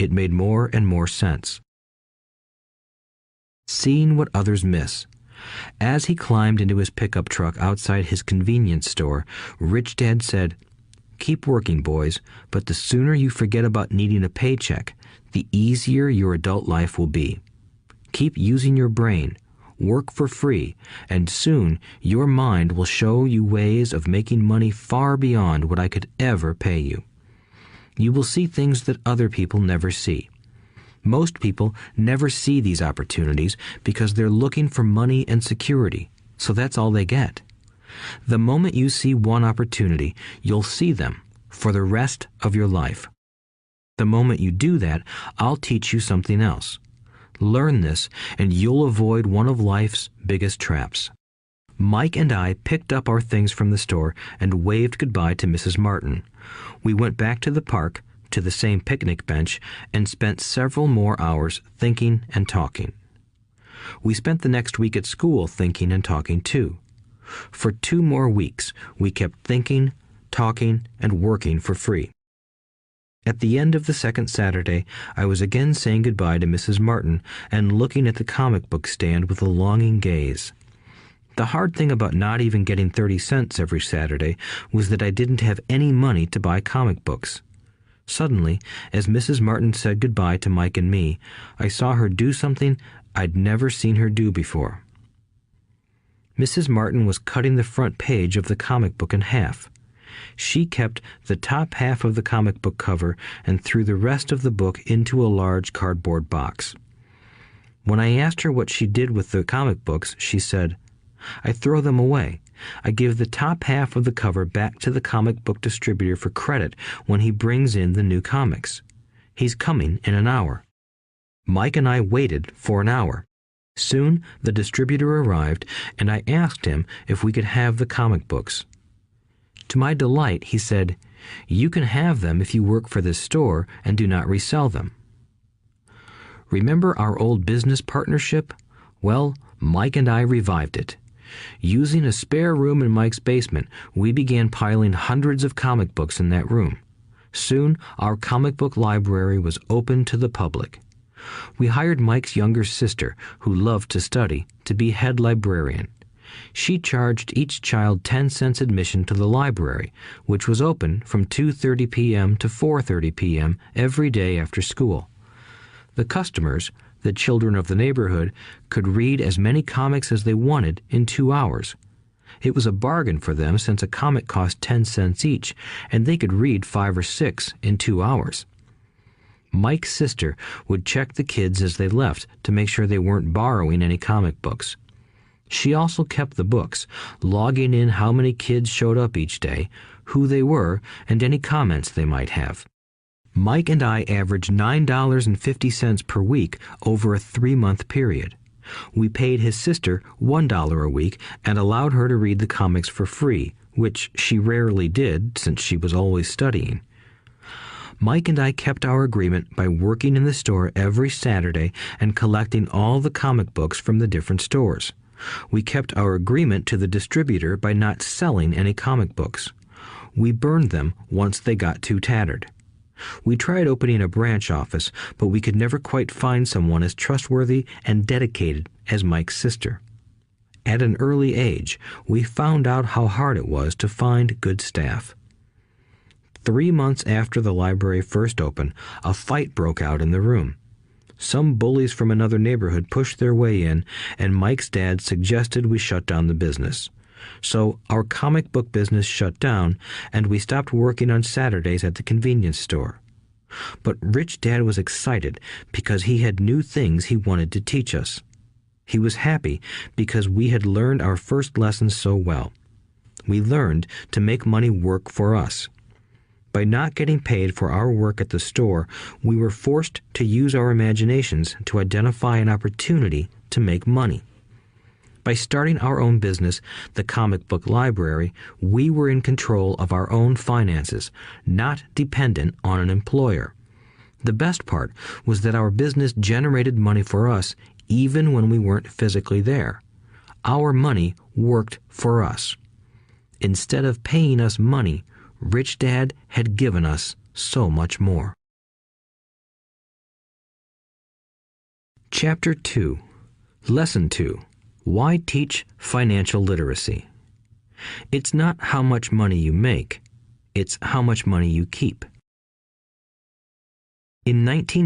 it made more and more sense. Seeing what others miss. As he climbed into his pickup truck outside his convenience store, Rich Dad said, "Keep working, boys, but the sooner you forget about needing a paycheck, the easier your adult life will be. Keep using your brain, work for free, and soon your mind will show you ways of making money far beyond what I could ever pay you. You will see things that other people never see. Most people never see these opportunities because they're looking for money and security, so that's all they get. The moment you see one opportunity, you'll see them for the rest of your life. The moment you do that, I'll teach you something else. Learn this, and you'll avoid one of life's biggest traps." Mike and I picked up our things from the store and waved goodbye to Mrs. Martin. We went back to the park, to the same picnic bench, and spent several more hours thinking and talking. We spent the next week at school thinking and talking too. For 2 more weeks, we kept thinking, talking, and working for free. At the end of the second Saturday, I was again saying goodbye to Mrs. Martin and looking at the comic book stand with a longing gaze. The hard thing about not even getting 30 cents every Saturday was that I didn't have any money to buy comic books. Suddenly, as Mrs. Martin said goodbye to Mike and me, I saw her do something I'd never seen her do before. Mrs. Martin was cutting the front page of the comic book in half. She kept the top half of the comic book cover and threw the rest of the book into a large cardboard box. When I asked her what she did with the comic books, she said, "I throw them away. I give the top half of the cover back to the comic book distributor for credit when he brings in the new comics. He's coming in an hour." Mike and I waited for an hour. Soon the distributor arrived, and I asked him if we could have the comic books. To my delight, he said, "You can have them if you work for this store and do not resell them." Remember our old business partnership? Well, Mike and I revived it. Using a spare room in Mike's basement, we began piling hundreds of comic books in that room. Soon, our comic book library was open to the public. We hired Mike's younger sister, who loved to study, to be head librarian. She charged each child 10 cents admission to the library, which was open from 2:30 p.m. to 4:30 p.m. every day after school. The customers, the children of the neighborhood, could read as many comics as they wanted in 2 hours. It was a bargain for them since a comic cost 10 cents each, and they could read 5 or 6 in 2 hours. Mike's sister would check the kids as they left to make sure they weren't borrowing any comic books. She also kept the books, logging in how many kids showed up each day, who they were, and any comments they might have. Mike and I averaged $9.50 per week over a 3-month period. We paid his sister $1 a week and allowed her to read the comics for free, which she rarely did since she was always studying. Mike and I kept our agreement by working in the store every Saturday and collecting all the comic books from the different stores. We kept our agreement to the distributor by not selling any comic books. We burned them once they got too tattered. We tried opening a branch office, but we could never quite find someone as trustworthy and dedicated as Mike's sister. At an early age, we found out how hard it was to find good staff. 3 months after the library first opened, a fight broke out in the room. Some bullies from another neighborhood pushed their way in, and Mike's dad suggested we shut down the business. So our comic book business shut down, and we stopped working on Saturdays at the convenience store. But Rich Dad was excited because he had new things he wanted to teach us. He was happy because we had learned our first lessons so well. We learned to make money work for us. By not getting paid for our work at the store, we were forced to use our imaginations to identify an opportunity to make money. By starting our own business, the comic book library, we were in control of our own finances, not dependent on an employer. The best part was that our business generated money for us even when we weren't physically there. Our money worked for us. Instead of paying us money, Rich Dad had given us so much more. Chapter 2. Lesson 2. Why teach financial literacy? It's not how much money you make, it's how much money you keep. In 1990,